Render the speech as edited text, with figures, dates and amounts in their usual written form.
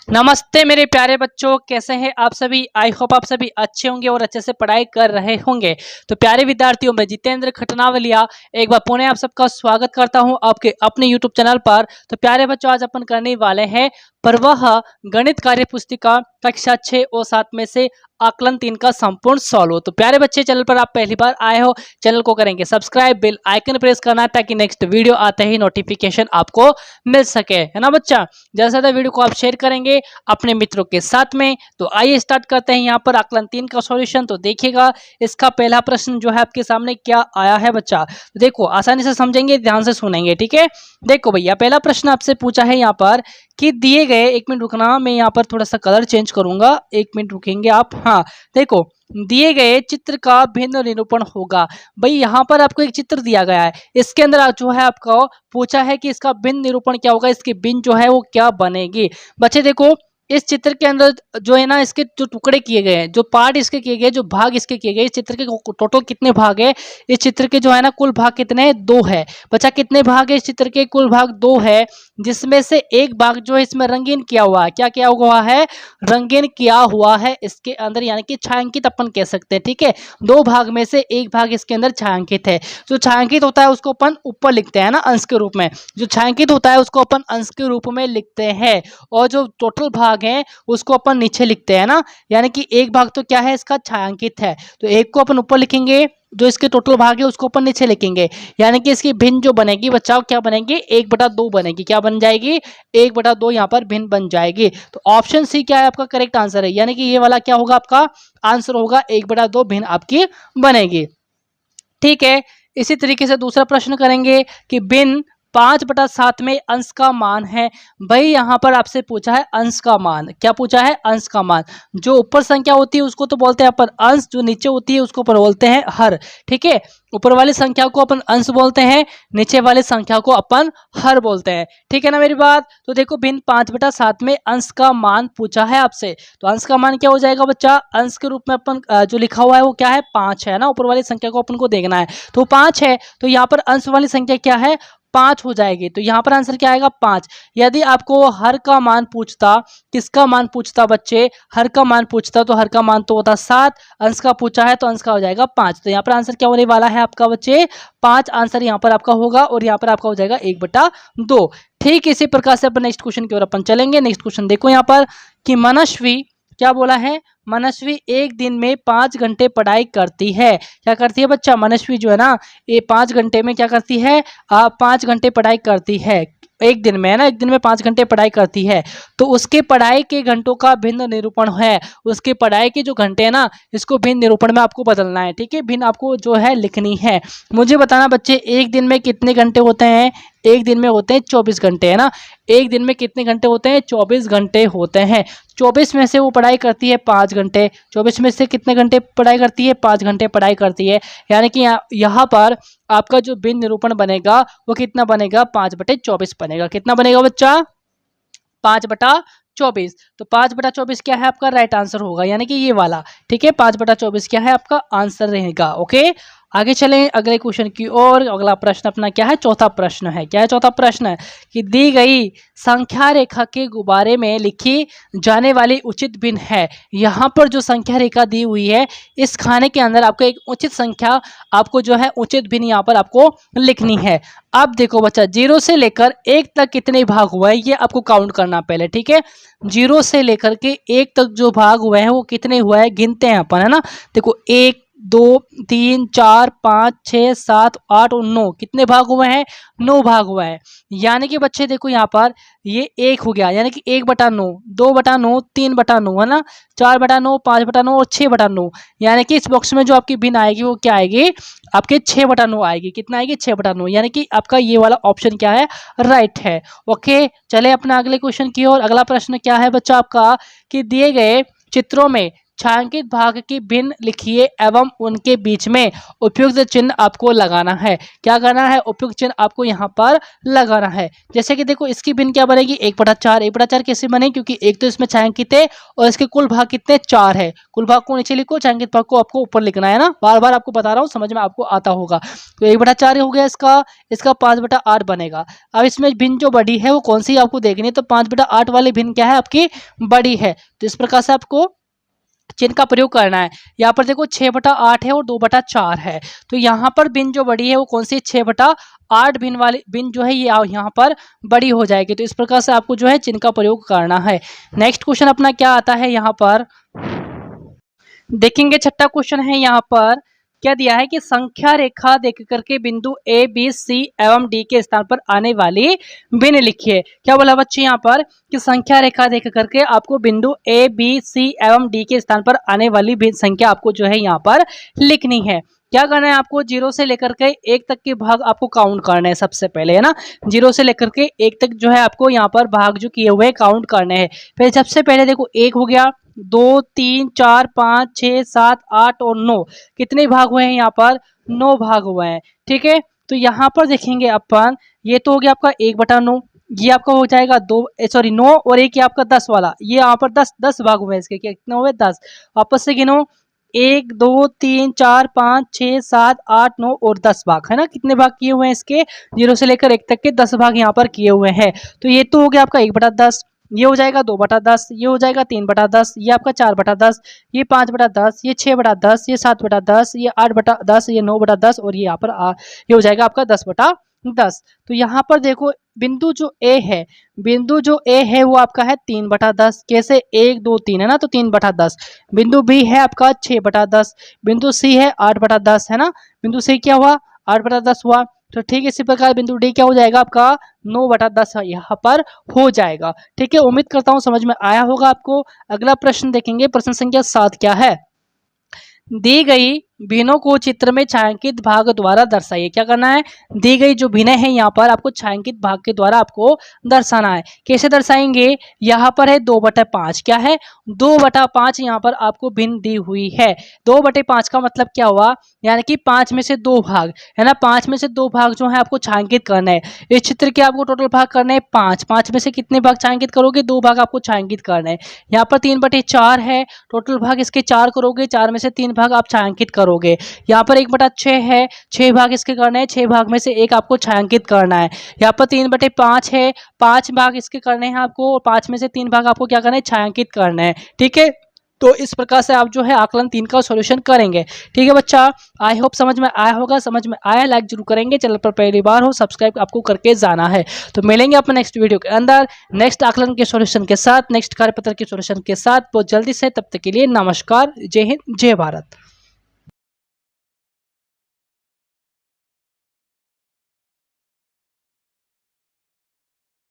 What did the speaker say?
नमस्ते मेरे प्यारे बच्चों, कैसे हैं आप सभी। आई होप आप सभी अच्छे होंगे और अच्छे से पढ़ाई कर रहे होंगे। तो प्यारे विद्यार्थियों, मैं जितेंद्र खटनावलिया एक बार पुनः आप सबका स्वागत करता हूं आपके अपने यूट्यूब चैनल पर। तो प्यारे बच्चों, आज अपन करने वाले हैं प्रवाह गणित कार्य पुस्तिका कक्षा 6 और 7 में से आकलन 3 का संपूर्ण सॉल्व। तो प्यारे बच्चे, चैनल पर आप पहली बार आए हो, चैनल को करेंगे सब्सक्राइब, बेल आइकन प्रेस करना ताकि नेक्स्ट वीडियो आते ही नोटिफिकेशन आपको मिल सके, है ना बच्चा। ज्यादा से ज्यादा वीडियो को आप शेयर करेंगे अपने मित्रों के साथ में। तो आइए स्टार्ट करते हैं यहाँ पर आकलन 3 का सॉल्यूशन। तो देखिएगा इसका पहला प्रश्न जो है आपके सामने क्या आया है बच्चा। तो देखो, आसानी से समझेंगे, ध्यान से सुनेंगे, ठीक है। देखो भैया, पहला प्रश्न आपसे पूछा है यहाँ पर कि दिए गए, एक मिनट रुकना, मैं यहाँ पर थोड़ा सा कलर चेंज करूंगा, एक मिनट रुकेंगे आप। हाँ देखो, दिए गए चित्र का भिन्न निरूपण होगा। भाई यहाँ पर आपको एक चित्र दिया गया है, इसके अंदर जो है आपको पूछा है कि इसका भिन्न निरूपण क्या होगा, इसकी भिन्न जो है वो क्या बनेगी। बच्चे देखो, इस चित्र के अंदर जो है ना, इसके जो टुकड़े किए गए हैं, जो पार्ट इसके किए गए, जो भाग इसके किए गए, इस चित्र के टोटल कितने भाग है, इस चित्र के जो है ना कुल भाग कितने हैं, 2 है। बच्चा कितने भाग है इस चित्र के, कुल भाग 2 है, जिसमें से एक भाग जो है इसमें रंगीन किया हुआ है। क्या किया हुआ है, रंगीन किया हुआ है इसके अंदर, यानी कि छायांकित अपन कह सकते हैं, ठीक है। 2 भाग में से एक भाग इसके अंदर छायांकित है। जो छायांकित होता है उसको अपन ऊपर लिखते हैं ना, अंश के रूप में। जो छायांकित होता है उसको अपन अंश के रूप में लिखते हैं, और जो टोटल भाग है उसको अपन नीचे लिखते हैं ना। यानी कि एक भाग तो क्या है, इसका छायांकित है, तो एक को अपन ऊपर लिखेंगे, जो इसके टोटल भाग है उसको अपन नीचे लिखेंगे। यानी कि इसकी भिन्न जो बनेगी बच्चाओ, क्या बनेगी, 1/2 बनेगी। क्या बन जाएगी, 1/2 यहाँ पर भिन्न बन जाएगी। तो ऑप्शन सी क्या है आपका करेक्ट आंसर है, यानी कि ये वाला क्या होगा आपका आंसर होगा, 1/2 भिन्न आपकी बनेगी, ठीक है। इसी तरीके से दूसरा प्रश्न करेंगे कि भिन्न 5/7 में अंश का मान है। भाई यहाँ पर आपसे पूछा है अंश का मान। क्या पूछा है, अंश का मान। जो ऊपर संख्या होती है उसको तो बोलते हैं अपन अंश, जो नीचे होती है उसको अपन बोलते हैं हर, ठीक है। ऊपर वाली संख्या को अपन अंश बोलते हैं, नीचे वाली संख्या को अपन हर बोलते हैं, ठीक है ना मेरी बात। तो देखो, भिन्न 5/7 में अंश का मान पूछा है आपसे, तो अंश का मान क्या हो जाएगा बच्चा, अंश के रूप में अपन जो लिखा हुआ है वो क्या है, 5 है ना। ऊपर वाली संख्या को अपन को देखना है, तो 5 है, तो यहाँ पर अंश वाली संख्या क्या है, 5 हो जाएगी। तो यहाँ पर आंसर क्या आएगा, 5। यदि आपको हर का मान पूछता, किसका मान पूछता बच्चे, हर का मान पूछता, तो हर का मान तो होता 7, अंश का पूछा है तो अंश का हो जाएगा 5। तो यहाँ पर आंसर क्या होने वाला है आपका बच्चे, 5 आंसर यहाँ पर आपका होगा, और यहाँ पर आपका हो जाएगा 1/2। ठीक इसी प्रकार से अपन नेक्स्ट क्वेश्चन की ओर अपन चलेंगे। नेक्स्ट क्वेश्चन देखो यहाँ पर कि मनस्वी क्या बोला है, मनस्वी एक दिन में 5 घंटे पढ़ाई करती है। क्या करती है बच्चा, मनस्वी जो है ना, ये 5 घंटे में क्या करती है, 5 घंटे पढ़ाई करती है एक दिन में, है ना। एक दिन में 5 घंटे पढ़ाई करती है, तो उसके पढ़ाई के घंटों का भिन्न निरूपण है। उसके पढ़ाई के जो घंटे हैं ना, इसको भिन्न निरूपण में आपको बदलना है, ठीक है। भिन्न आपको जो है लिखनी है। मुझे बताना बच्चे, एक दिन में कितने घंटे होते हैं, एक दिन में होते हैं 24 घंटे, है ना। एक दिन में कितने घंटे होते हैं, 24 घंटे होते हैं। 24 में से वो पढ़ाई करती है 5 घंटे, 24 में से कितने घंटे पढ़ाई करती है, 5 घंटे पढ़ाई करती है। यानी कि यहाँ पर आपका जो भिन्न निरूपण बनेगा वो कितना बनेगा, 5/24 बनेगा। कितना बनेगा बच्चा, 5/24। तो 5/24 क्या है आपका राइट आंसर होगा, यानी कि ये वाला, ठीक है। 5/24 क्या है आपका आंसर रहेगा, ओके। आगे चलें अगले क्वेश्चन की ओर। अगला प्रश्न अपना क्या है, चौथा प्रश्न है। क्या है चौथा प्रश्न है कि दी गई संख्या रेखा के गुब्बारे में लिखी जाने वाली उचित भिन्न है। यहाँ पर जो संख्या रेखा दी हुई है, इस खाने के अंदर आपको एक उचित संख्या, आपको जो है उचित भिन्न यहाँ पर आपको लिखनी है। अब देखो बच्चा, 0 से लेकर 1 तक कितने भाग हुए हैं ये आपको काउंट करना पहले, ठीक है। 0 से लेकर के 1 तक जो भाग हुए हैं वो कितने हुए हैं, गिनते हैं अपन, है ना। देखो 1 2 3 4 5 6 7 8 और 9, कितने भाग हुए हैं, 9 भाग हुए हैं। यानी कि बच्चे देखो यहाँ पर ये 1 हो गया, यानी कि 1/9, 2/9, 3/9, है ना, 4/9, 5/9 और 6/9। यानी कि इस बॉक्स में जो आपकी भिन्न आएगी वो क्या आएगी, आपके 6/9 आएगी। कितना आएगी, 6/9। यानी कि आपका ये वाला ऑप्शन क्या है, राइट है, ओके। चले अपना अगले क्वेश्चन की ओर। अगला प्रश्न क्या है बच्चा आपका कि दिए गए चित्रों में छायांकित भाग की भिन्न लिखिए एवं उनके बीच में उपयुक्त चिन्ह आपको लगाना है। क्या करना है? उपयुक्त चिन्ह आपको यहाँ पर लगाना है। जैसे कि देखो इसकी भिन्न क्या बनेगी 1/4। 1/4 कैसे बनेगी? क्योंकि एक तो इसमें छायांकित है और इसके कुल भाग कितने 4 है। कुल भाग को नीचे लिखो, छायांकित भाग को आपको ऊपर लिखना है ना। बार बार आपको बता रहा हूँ, समझ में आपको आता होगा। तो 1/4 हो गया इसका 5/8 बनेगा। अब इसमें भिन्न जो बड़ी है वो कौन सी आपको देखनी है, तो 5/8 वाली भिन्न क्या है आपकी बड़ी है। तो इस प्रकार से आपको चिन्ह का प्रयोग करना है। यहाँ पर देखो 6/8 है और 2/4 है। तो यहाँ पर भिन्न जो बड़ी है वो कौन सी 6/8 भिन्न वाली भिन्न जो है ये यहाँ पर बड़ी हो जाएगी। तो इस प्रकार से आपको जो है चिन्ह का प्रयोग करना है। नेक्स्ट क्वेश्चन अपना क्या आता है यहाँ पर देखेंगे। छठा क्वेश्चन है यहाँ पर क्या दिया है कि संख्या रेखा देख करके बिंदु ए बी सी एवं डी के स्थान पर आने वाली भिन्न लिखिए। क्या बोला बच्चे यहाँ पर कि संख्या रेखा देख करके आपको बिंदु ए बी सी एवं डी के स्थान पर आने वाली भिन्न संख्या आपको जो है यहाँ पर लिखनी है। क्या करना है आपको 0 से लेकर के 1 तक के भाग आपको काउंट करने हैं सबसे पहले, है ना। 0 से लेकर के 1 तक जो है आपको यहाँ पर भाग जो किए हुए काउंट करने हैं। फिर सबसे पहले देखो 1 हो गया, 2 3 4 5 6 7 8 और 9 कितने भाग हुए हैं यहाँ पर 9 भाग हुए हैं। ठीक है, तो यहाँ पर देखेंगे अपन ये तो हो गया आपका 1/9, ये आपका हो जाएगा 9 और एक ये आपका 10 वाला, ये यहाँ पर 10 भाग हुए हैं इसके, कितने हुए 10। वापस से गिनो 1 2 3 4 5 6 7 8 9 और 10 भाग, है ना। कितने भाग किए हुए हैं इसके 0 से लेकर 1 तक के 10 भाग यहाँ पर किए हुए हैं। तो ये तो हो गया आपका 1/10, ये हो जाएगा 2/10, ये हो जाएगा 3/10, ये आपका 4/10, ये 5/10, ये 6/10, ये 7/10, ये 8/10, ये 9/10 और ये यहाँ पर ये हो जाएगा आपका 10/10। तो यहाँ पर देखो बिंदु जो ए है वो आपका है 3/10। कैसे 1 2 3 है ना, तो 3/10। बिंदु बी है आपका 6/10, बिंदु सी है 8/10, है ना। बिंदु सी क्या हुआ 8/10 हुआ। तो ठीक है, इसी प्रकार बिंदु डी क्या हो जाएगा आपका 9/10 यहाँ पर हो जाएगा। ठीक है, उम्मीद करता हूँ समझ में आया होगा आपको। अगला प्रश्न देखेंगे, प्रश्न संख्या 7 क्या है। दी गई भिन्नों को चित्र में छायांकित भाग द्वारा दर्शाइए। क्या करना है, दी गई जो भिन्न है यहाँ पर आपको छायांकित भाग के द्वारा आपको दर्शाना है। कैसे दर्शाएंगे, यहाँ पर है 2/5, क्या है 2/5 यहाँ पर आपको भिन्न दी हुई है। 2/5 का मतलब क्या हुआ, यानी कि 5 में से 2 भाग, है ना। 5 में से 2 भाग जो है आपको छायांकित करना है। इस चित्र के आपको टोटल भाग करने हैं 5, 5 में से कितने भाग छायांकित करोगे 2 भाग आपको छायांकित करना है। यहाँ पर 3/4 है, टोटल भाग इसके 4 करोगे, 4 में से 3 भाग आप छायांकित करोगे। यहाँ पर 1/6 है, 6 भाग इसके करने हैं, 6 भाग में से 1 आपको छायांकित करना है। यहाँ पर 3/5 है, 5 भाग इसके करने हैं आपको और 5 में से 3 भाग आपको क्या करना है छायांकित करना है। ठीक है, तो इस प्रकार से आप जो है आकलन 3 का सॉल्यूशन करेंगे। ठीक है बच्चा, आई होप समझ में आया होगा। समझ में आया लाइक जरूर करेंगे, चैनल पर पहली बार हो सब्सक्राइब आपको करके जाना है। तो मिलेंगे अपने नेक्स्ट वीडियो के अंदर नेक्स्ट आकलन के सॉल्यूशन के साथ, नेक्स्ट कार्यपत्र के सॉल्यूशन के साथ बहुत जल्दी से। तब तक के लिए नमस्कार, जय हिंद, जय भारत।